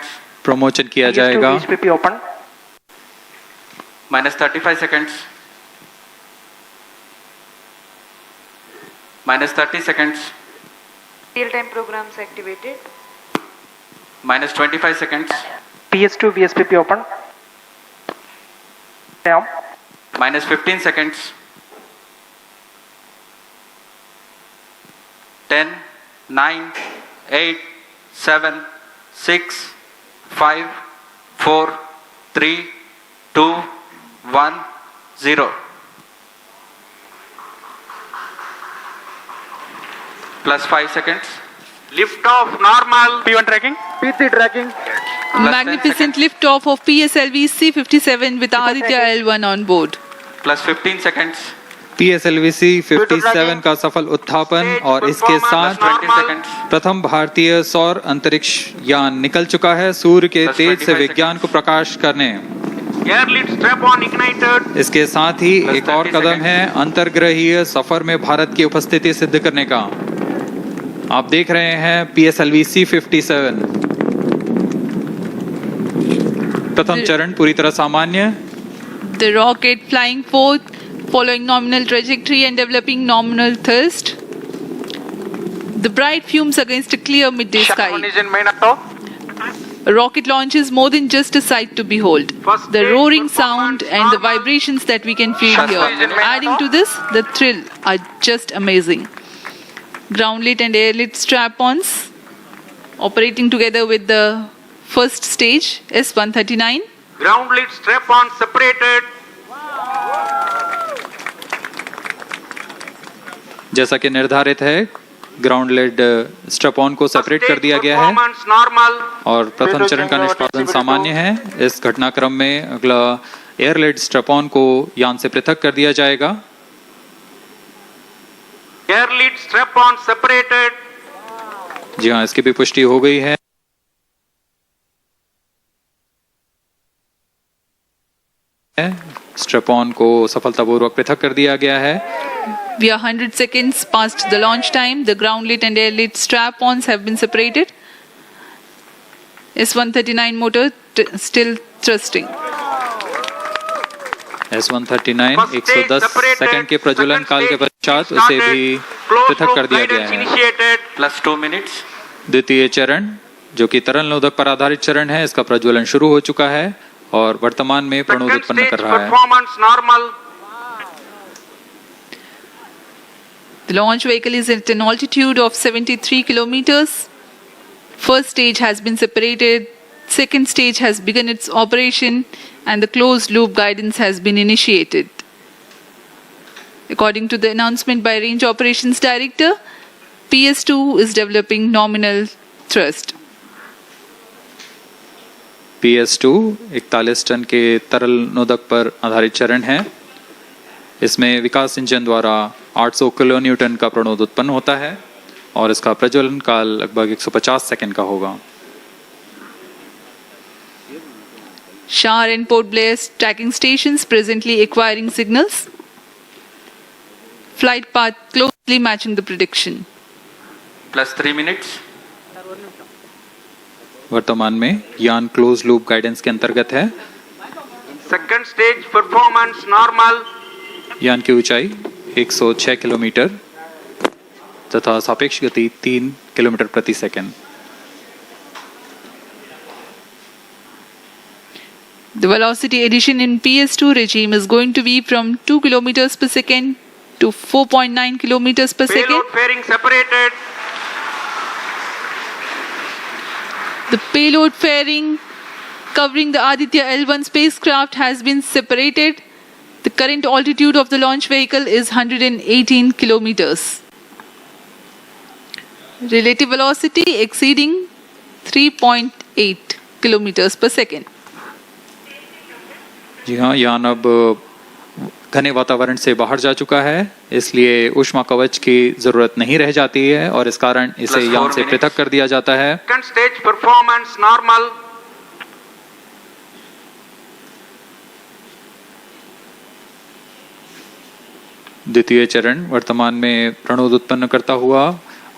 Promotion किया जाएगा। VSPP open. Minus 35 seconds. Minus 30 seconds. Real-time programs activated. Minus 25 seconds. PS2 VSPP open. Down. Minus 15 seconds. 10, 9, 8, 7, 6, 5, 4, 3, 2, 1, 0. Plus 5 seconds. Lift off normal. P1 tracking. P3 tracking. Magnificent lift-off of PSLV C-57 with Aditya L1 on board. Plus 15 seconds. PSLV C-57 का सफल उत्थापन और इसके साथ 20 seconds. प्रथम भारतीय सौर अंतरिक्ष यान निकल चुका है सूर्य के Plus तेज से 25 विज्ञान को प्रकाश करने। Air lead strap on ignited. इसके साथ ही Plus एक और 30 कदम seconds. है अंतर्ग्रहीय सफर में भारत की उपस्थिति सिद्ध करने का। आप देख रहे हैं PSLV C-57 प्रथम चरण पूरी तरह सामान्य। The rocket flying forth, following nominal trajectory and developing nominal thrust. The bright fumes against a clear midday Shut sky. one is in main auto. A rocket launch is more than just a sight to behold. First The stage roaring performance sound and the normal. vibrations that we can feel Shut here. one is in main Adding to this, the thrill are just amazing. Ground-lit and air-lit strap-ons operating together with the first stage S-139. Ground lead strap on separated. जैसा कि निर्धारित है ground lead strap on को separate कर दिया गया है Performance normal. और प्रथम चरण का निष्पादन सामान्य है। इस घटनाक्रम में अगला एयर लेड स्ट्रैप ऑन को यान से पृथक कर दिया जाएगा। Air lead strap on separated. जी हाँ, इसकी भी पुष्टि हो गई है। स्ट्रैप ऑन को सफलतापूर्वक पृथक कर दिया गया है। We are 100 seconds past the launch time. The ground-lit and air-lit strap-ons have been separated. S-139 motor still thrusting. S-139 First stage 110 separated. Second के प्रज्वलन Second काल के stage पश्चात उसे started. भी Closed पृथक loop कर दिया गया guidance है। initiated. Plus 2 minutes. द्वितीय चरण जो कि तरल नोदक पर आधारित चरण है, इसका प्रज्वलन शुरू हो चुका है और वर्तमान में प्रणोद Second उत्पन्न stage कर रहा है। performance normal. The launch vehicle is at an altitude of 73 kilometers. First stage has been separated. Second stage has begun its operation and the closed loop guidance has been initiated. According to the announcement by Range Operations Director, PS2 is developing nominal thrust. PS2 41 ton के तरल नोदक पर आधारित चरण है। इसमें विकास engine द्वारा 800 kilo Newton का प्रणोद उत्पन्न होता है और इसका प्रज्वलन काल लगभग 150 सेकंड का होगा। Shar and Port Blair tracking stations presently acquiring signals. Flight path closely matching the prediction. Plus 3 minutes. वर्तमान में यान क्लोज लूप गाइडेंस के अंतर्गत है। Second stage performance normal. यान की ऊंचाई 106 किलोमीटर तथा सापेक्ष गति 3 किलोमीटर प्रति second. The velocity addition in PS2 regime is going to be from 2 kilometers per second to 4.9 kilometers per second. Payload fairing separated. The payload fairing covering the Aditya L1 spacecraft has been separated. The current altitude of the launch vehicle is 118 kilometers. Relative velocity exceeding 3.8 kilometers per second. जी हाँ, यान अब घने वातावरण से बाहर जा चुका है, इसलिए ऊष्मा कवच की जरूरत नहीं रह जाती है और इस कारण इसे Plus 4 यान से पृथक कर दिया जाता है। Second stage performance normal. द्वितीय चरण वर्तमान में प्रणोद उत्पन्न करता हुआ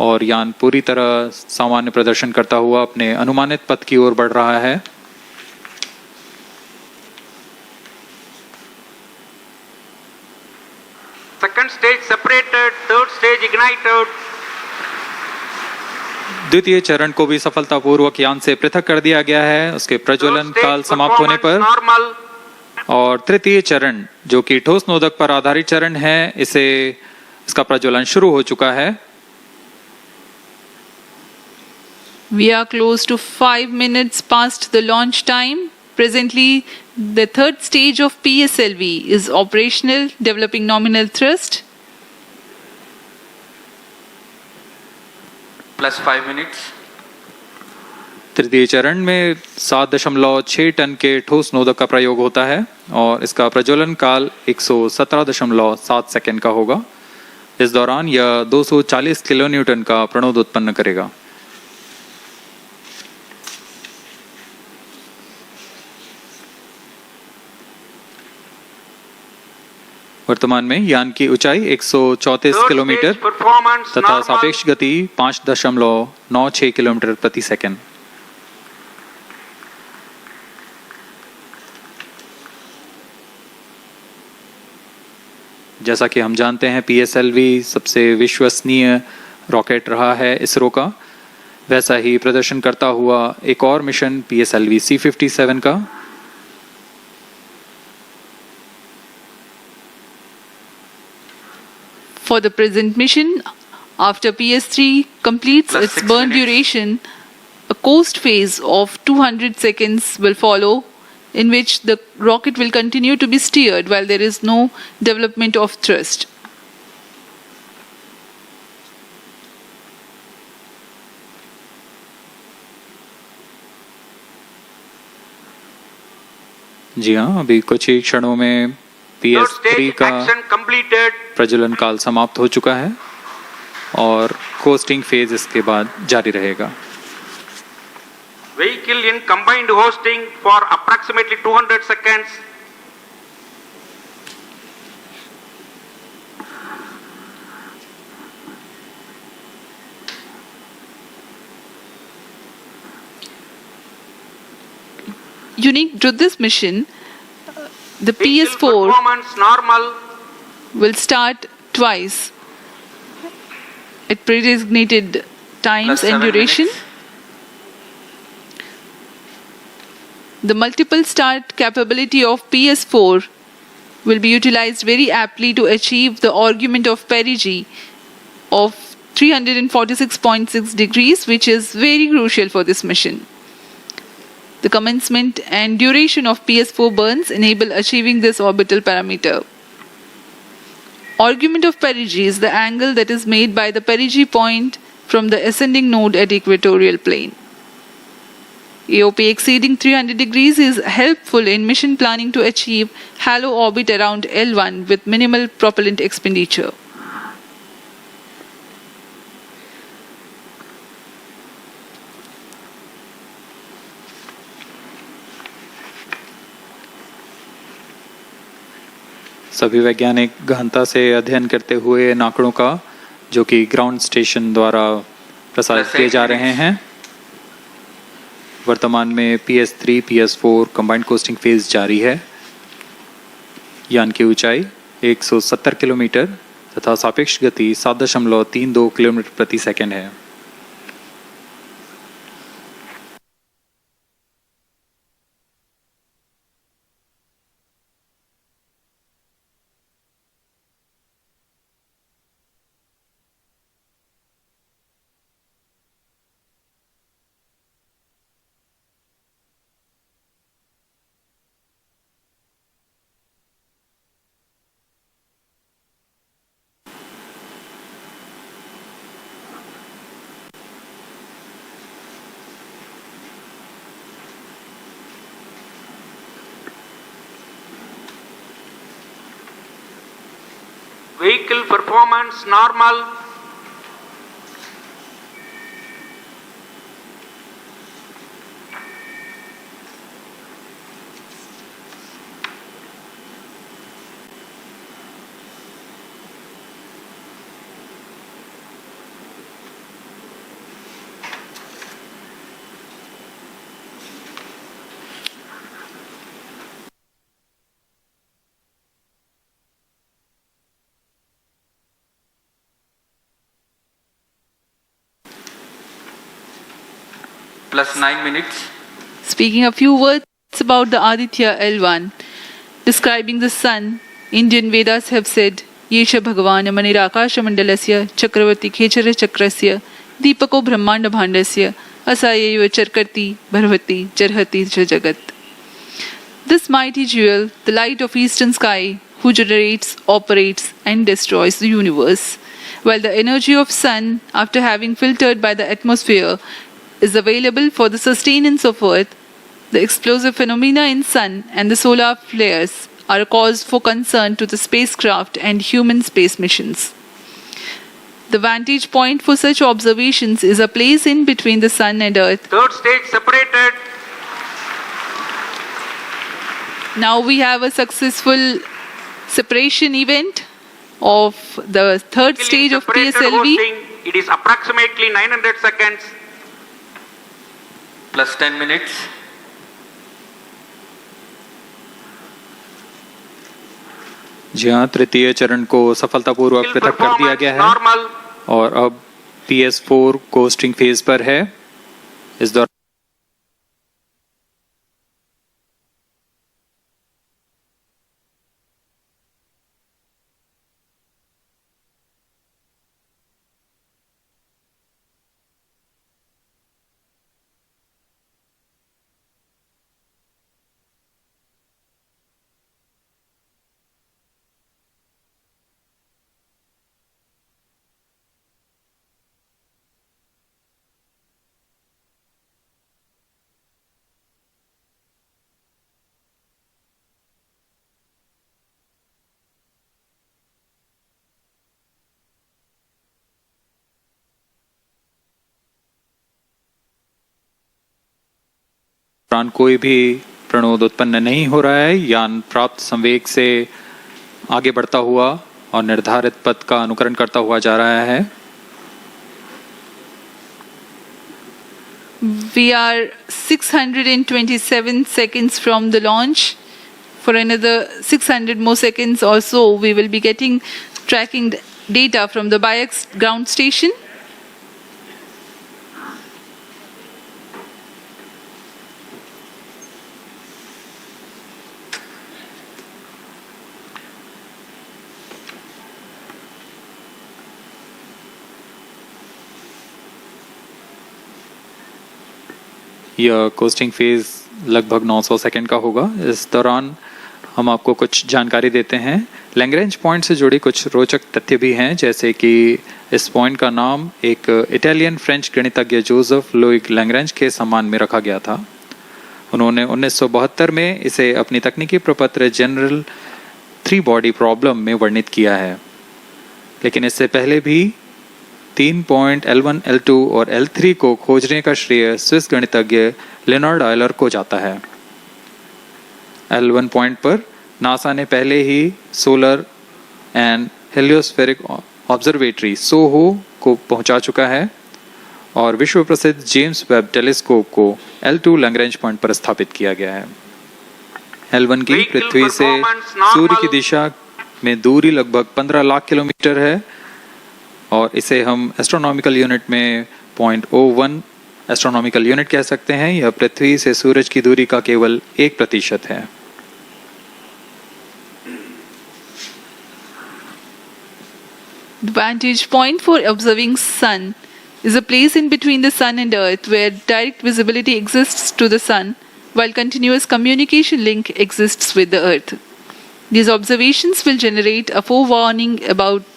और यान पूरी तरह सामान्य प्रदर्शन करता हुआ अपने अनुमानित पथ की ओर बढ़ रहा है। Second stage separated, third stage ignited. द्वितीय चरण को भी सफलतापूर्वक यान से पृथक कर दिया गया है उसके प्रज्वलन Third stage काल समाप्त होने पर। normal. और तृतीय चरण जो कि ठोस नोदक पर आधारित चरण है इसका प्रज्वलन शुरू हो चुका है। We are close to 5 minutes past the launch time. Presently, the third stage of PSLV is operational, developing nominal thrust. Plus 5 minutes. तृतीय चरण में 7.6 टन के ठोस नोदक का प्रयोग होता है और इसका प्रज्वलन काल 117.7 सेकंड का होगा। इस दौरान यह 240 किलो न्यूटन का प्रणोद उत्पन्न करेगा। वर्तमान में यान की ऊंचाई 134 Third किलोमीटर stage performance तथा normal. सापेक्ष गति 5.96 किलोमीटर प्रति सेकंड। जैसा कि हम जानते हैं PSLV सबसे विश्वसनीय रॉकेट रहा है इसरो का, वैसा ही प्रदर्शन करता हुआ एक और मिशन PSLV C57 का। For the present mission, after PS3 completes Plus its 6 burn minutes. duration, a coast phase of 200 seconds will follow, in which the rocket will continue to be steered while there is no development of thrust. जी हाँ, अभी कुछ ही क्षणों में Third PS3 stage का action completed. प्रज्वलन काल समाप्त हो चुका है और कोस्टिंग फेज इसके बाद जारी रहेगा। Vehicle in combined hosting for approximately 200 seconds. Unique to this mission, the Vehicle PS4 performance normal. will start twice at pre-designated times Plus and 7 duration. minutes. The multiple start capability of PS4 will be utilized very aptly to achieve the argument of perigee of 346.6 degrees, which is very crucial for this mission. The commencement and duration of PS4 burns enable achieving this orbital parameter. Argument of perigee is the angle that is made by the perigee point from the ascending node at equatorial plane. AOP exceeding 300 degrees is helpful in mission planning to achieve halo orbit around L1 with minimal propellant expenditure. सभी वैज्ञानिक गहनता से अध्ययन करते हुए इन आंकड़ों का जो कि ग्राउंड स्टेशन द्वारा प्रसारित किए जा रहे हैं। वर्तमान में PS3 PS4 combined costing phase जारी है। यान की ऊंचाई 170 किलोमीटर तथा सापेक्ष गति 7.32 किलोमीटर प्रति सेकंड है। Vehicle performance normal. plus 9 minutes. Speaking a few words about the Aditya L1, describing the sun, Indian Vedas have said, Yesha Bhagavan Manirakasha Mandalasya Chakravarti Khechara Chakrasya Deepako Brahmanda Bhandasya Asayeva Charkarti Bharvati Charhati Jagat. This mighty jewel, the light of eastern sky, who generates, operates and destroys the universe, while the energy of sun, after having filtered by the atmosphere, is available for the sustenance of earth, the explosive phenomena in sun and the solar flares are a cause for concern to the spacecraft and human space missions. The vantage point for such observations is a place in between the sun and earth. Third stage separated. Now we have a successful separation event of the third stage of Separated PSLV. hosting. It is approximately 900 seconds. Plus 10 minutes. जी हाँ, तृतीय चरण को सफलतापूर्वक Still पृथक कर दिया performance गया है normal. और अब PS4 कोस्टिंग फेज पर है। इस दौरान कोई भी प्रणोद उत्पन्न नहीं हो रहा है। यान प्राप्त संवेग से आगे बढ़ता हुआ और निर्धारित पथ का अनुकरण करता हुआ जा रहा है। We are 627 seconds from the launch. For another 600 more seconds or so, we will be getting tracking data from the BIAX ground station. यह कोस्टिंग फेज लगभग 900 सेकंड का होगा। इस दौरान हम आपको कुछ जानकारी देते हैं। लैग्रेंज पॉइंट से जुड़ी कुछ रोचक तथ्य भी हैं, जैसे कि इस पॉइंट का नाम एक इटालियन फ्रेंच गणितज्ञ जोसेफ लुइग लैग्रेंज के सम्मान में रखा गया था। उन्होंने 1972 में इसे अपनी तकनीकी प्रपत्र जनरल 3 बॉडी प्रॉब्लम में वर्णित किया है, लेकिन इससे पहले भी 3 पॉइंट L1, L2 और L3 को खोजने का श्रेय स्विस गणितज्ञ लेनार्ड आयलर को जाता है। L1 पॉइंट पर नासा ने पहले ही सोलर एंड हेलियोस्फेरिक ऑब्जर्वेटरी सोहो को पहुंचा चुका है और विश्व प्रसिद्ध जेम्स वेब टेलीस्कोप को L2 लैग्रेंज पॉइंट पर स्थापित किया गया है। L1 की पृथ्वी से सूर्य की दिशा में दूरी लगभग 15 लाख किलोमीटर है और इसे हम एस्ट्रोनॉमिकल यूनिट में 0.01 एस्ट्रोनॉमिकल यूनिट कह सकते हैं। यह पृथ्वी से सूरज की दूरी का केवल 1% है। The vantage point for observing sun is a place in between the sun and earth where direct visibility exists to the sun while continuous communication link exists with the earth. These observations will generate a forewarning about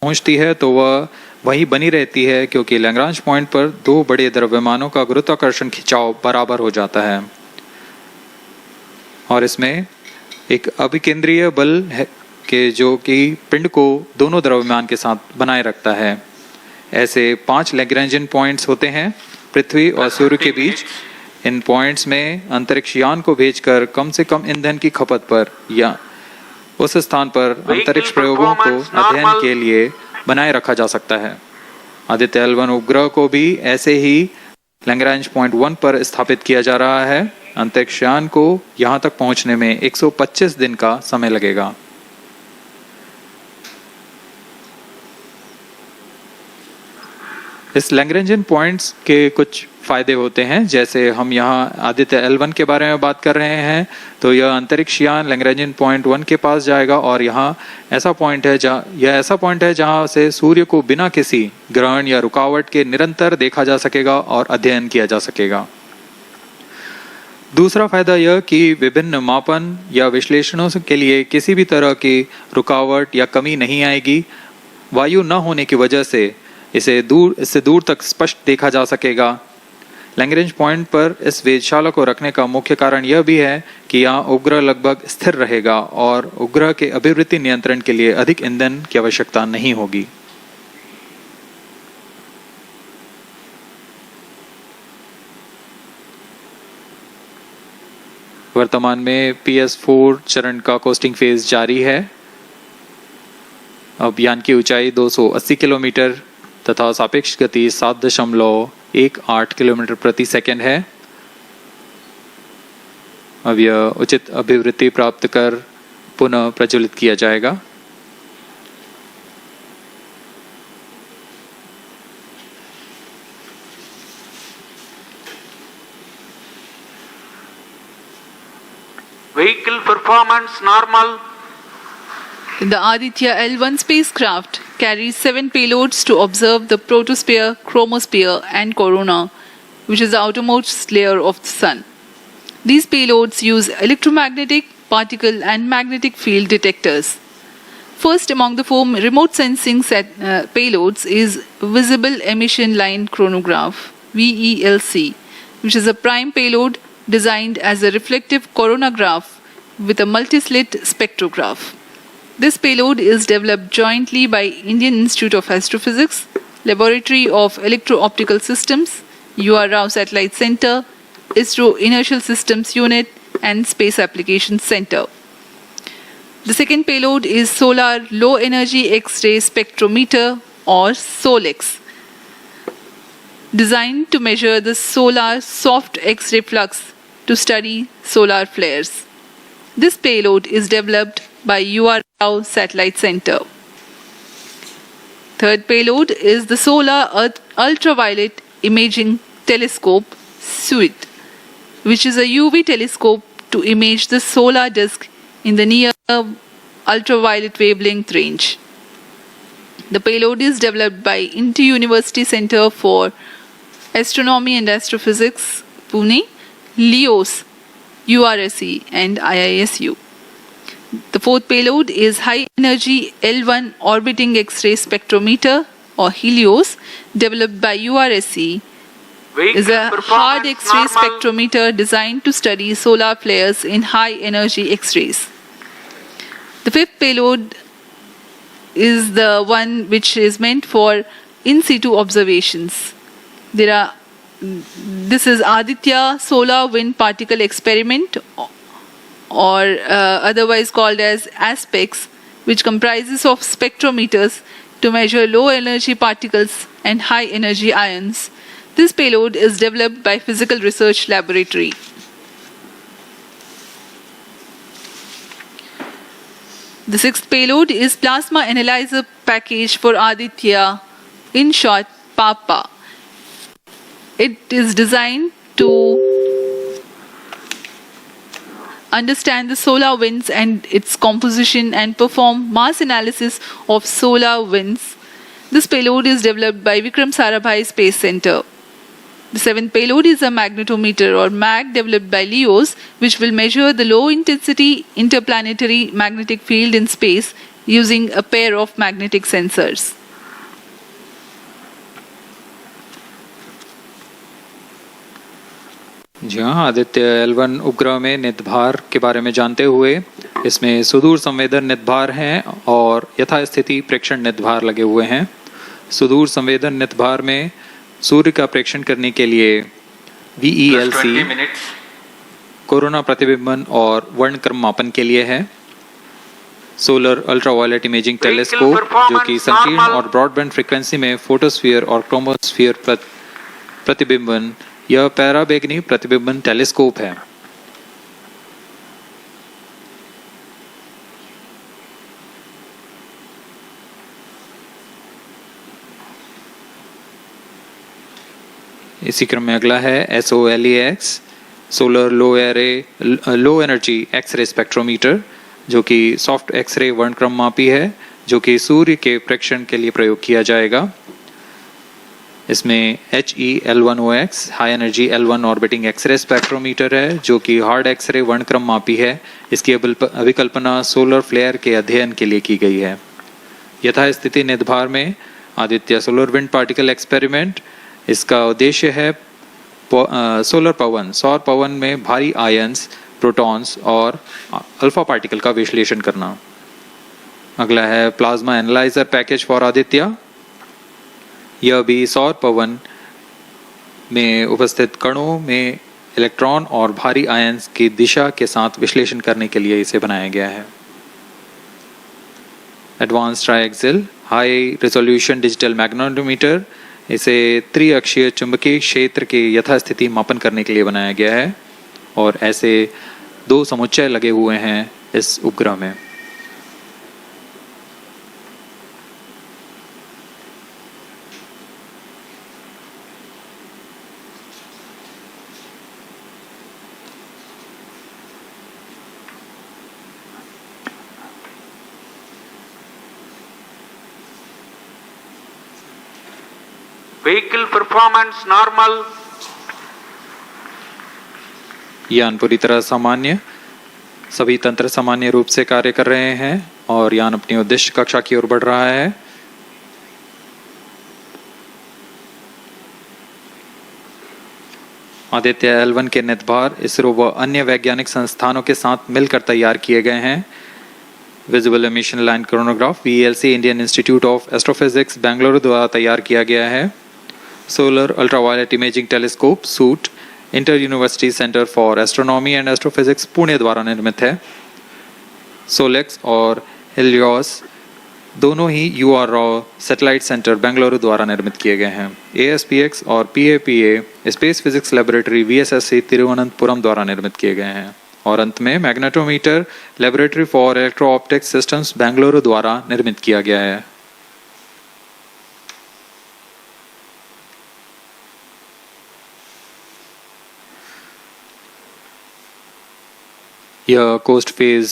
पहुंचती है तो वह वही बनी रहती है, क्योंकि Lagrange point पर 2 बड़े द्रव्यमानों का गुरुत्वाकर्षण खिंचाव बराबर हो जाता है और इसमें एक अभिकेंद्रीय बल कि जो कि पिंड को दोनों द्रव्यमान के साथ बनाए रखता है। ऐसे 5 लैग्रेंजियन पॉइंट्स होते हैं पृथ्वी और सूर्य के बीच। इन पॉइंट्स में अंतरिक्ष यान को भेजकर कम से कम ईंधन की खपत पर या उस स्थान पर अंतरिक्ष प्रयोगों को अध्ययन के लिए बनाए रखा जा सकता है। आदित्य L1 उपग्रह को भी ऐसे ही लैग्रेंज पॉइंट 1 पर स्थापित किया जा रहा है। अंतरिक्ष यान को यहां तक पहुंचने में 125 दिन का समय लगेगा। इस लैग्रेंजियन पॉइंट्स के कुछ फायदे होते हैं, जैसे हम यहाँ आदित्य L1 के बारे में बात कर रहे हैं तो यह अंतरिक्ष यान लैग्रेंजियन पॉइंट 1 के पास जाएगा और यह ऐसा पॉइंट है जहाँ से सूर्य को बिना किसी ग्रहण या रुकावट के निरंतर देखा जा सकेगा और अध्ययन किया जा सकेगा। दूसरा फायदा यह कि विभिन्न मापन या विश्लेषणों के लिए किसी भी तरह की रुकावट या कमी नहीं आएगी। वायु न होने की वजह से इससे दूर तक स्पष्ट देखा जा सकेगा। लैग्रेंज पॉइंट पर इस वेधशाला को रखने का मुख्य कारण यह भी है कि यहाँ उपग्रह लगभग स्थिर रहेगा और उपग्रह के अभिवृद्धि नियंत्रण के लिए अधिक ईंधन की आवश्यकता नहीं होगी। वर्तमान में PS4 चरण का कोस्टिंग फेज जारी है। अब यान की ऊंचाई 280 किलोमीटर तथा सापेक्ष गति 7.18 किलोमीटर प्रति सेकंड है। अब यह उचित अभिवृद्धि प्राप्त कर पुनः प्रज्वलित किया जाएगा। Vehicle performance normal. The Aditya L1 spacecraft carries 7 payloads to observe the protosphere, chromosphere, and corona, which is the outermost layer of the Sun. These payloads use electromagnetic, particle, and magnetic field detectors. First among the 4 remote sensing payloads is Visible Emission Line Chronograph (VELC), which is a prime payload designed as a reflective coronagraph with a multi-slit spectrograph. This payload is developed jointly by Indian Institute of Astrophysics, Laboratory of Electro-Optical Systems, UR Rao Satellite Center, ISRO Inertial Systems Unit, and Space Applications Center. The second payload is Solar Low Energy X-ray Spectrometer or SOLEX, designed to measure the solar soft X-ray flux to study solar flares. This payload is developed by UR Rao Satellite Center. Third payload is the Solar Earth Ultraviolet Imaging Telescope SUIT, which is a UV telescope to image the solar disk in the near ultraviolet wavelength range. The payload is developed by Inter-University Center for Astronomy and Astrophysics, Pune, LEOS, URSE, and IISU. The fourth payload is High Energy L1 Orbiting X-ray Spectrometer or HELIOS, developed by URSE. Is a hard X-ray spectrometer designed to study solar flares in high energy X-rays. The fifth payload is the one which is meant for in situ observations. This is Aditya Solar Wind Particle Experiment, or otherwise called as ASPEX, which comprises of spectrometers to measure low energy particles and high energy ions. This payload is developed by Physical Research Laboratory. The sixth payload is Plasma Analyzer Package for Aditya, in short PAPA. It is designed to understand the solar winds and its composition and perform mass analysis of solar winds. This payload is developed by Vikram Sarabhai Space Center. The seventh payload is a magnetometer or MAG developed by LEOS, which will measure the low intensity interplanetary magnetic field in space using a pair of magnetic sensors. जी हाँ, Aditya L1 उपग्रह में नित भार के बारे में जानते हुए इसमें सुदूर संवेदन नितभार हैं और यथास्थिति प्रेक्षण नितभार लगे हुए हैं। सुदूर संवेदन नितभार में सूर्य का प्रेक्षण करने के लिए Plus VELC 20 minutes. कोरोना प्रतिबिंबन और वर्णक्रम मापन के लिए है। सोलर अल्ट्रावायलेट इमेजिंग टेलीस्कोप जो कि संकीर्ण और ब्रॉडबैंड फ्रीक्वेंसी में फोटोस्फीयर और क्रोमोस्फीयर प्रतिबिंबन, यह पैराबैंगनी प्रतिबिंबन टेलीस्कोप है। इसी क्रम में अगला है SOLEX solar low energy X-ray spectrometer जो कि सॉफ्ट एक्सरे वर्णक्रम मापी है, जो कि सूर्य के प्रेक्षण के लिए प्रयोग किया जाएगा। इसमें HEL1OX high energy L1 orbiting X-ray spectrometer है जो कि हार्ड एक्सरे वर्णक्रम मापी है। इसकी अभिकल्पना सोलर फ्लेयर के अध्ययन के लिए की गई है। यथास्थिति नितभार में Aditya solar wind particle experiment, इसका उद्देश्य है सोलर पवन, सौर पवन में भारी आयंस, प्रोटॉन्स और अल्फा पार्टिकल का विश्लेषण करना। अगला है plasma analyser package for Aditya. यह भी सौर पवन में उपस्थित कणों में इलेक्ट्रॉन और भारी आयंस की दिशा के साथ विश्लेषण करने के लिए इसे बनाया गया है। Advance triaxial high resolution digital magnetometer, इसे त्रिअक्षीय चुंबकीय क्षेत्र के यथास्थिति मापन करने के लिए बनाया गया है और ऐसे 2 समुच्चय लगे हुए हैं इस उपग्रह में। Vehicle performance normal. यान पूरी तरह सामान्य, सभी तंत्र सामान्य रूप से कार्य कर रहे हैं और यान अपनी उद्देश्य कक्षा की ओर बढ़ रहा है। आदित्य L1 के नितभार इसरो व अन्य वैज्ञानिक संस्थानों के साथ मिलकर तैयार किए गए हैं। Visible emission line coronagraph VELC Indian institute of astrophysics Bengaluru द्वारा तैयार किया गया है। Solar ultraviolet imaging telescope suit inter university centre for astronomy and astrophysics Pune द्वारा निर्मित है। सोलेक्स और हेलियोस दोनों ही UR Rao satellite centre Bengaluru द्वारा निर्मित किए गए हैं। ASPX और PAPA space physics laboratory VSSC Thiruvananthapuram द्वारा निर्मित किए गए हैं। और अंत में magnetometer laboratory for electro optics systems Bengaluru द्वारा निर्मित किया गया है। यह कोस्ट फेज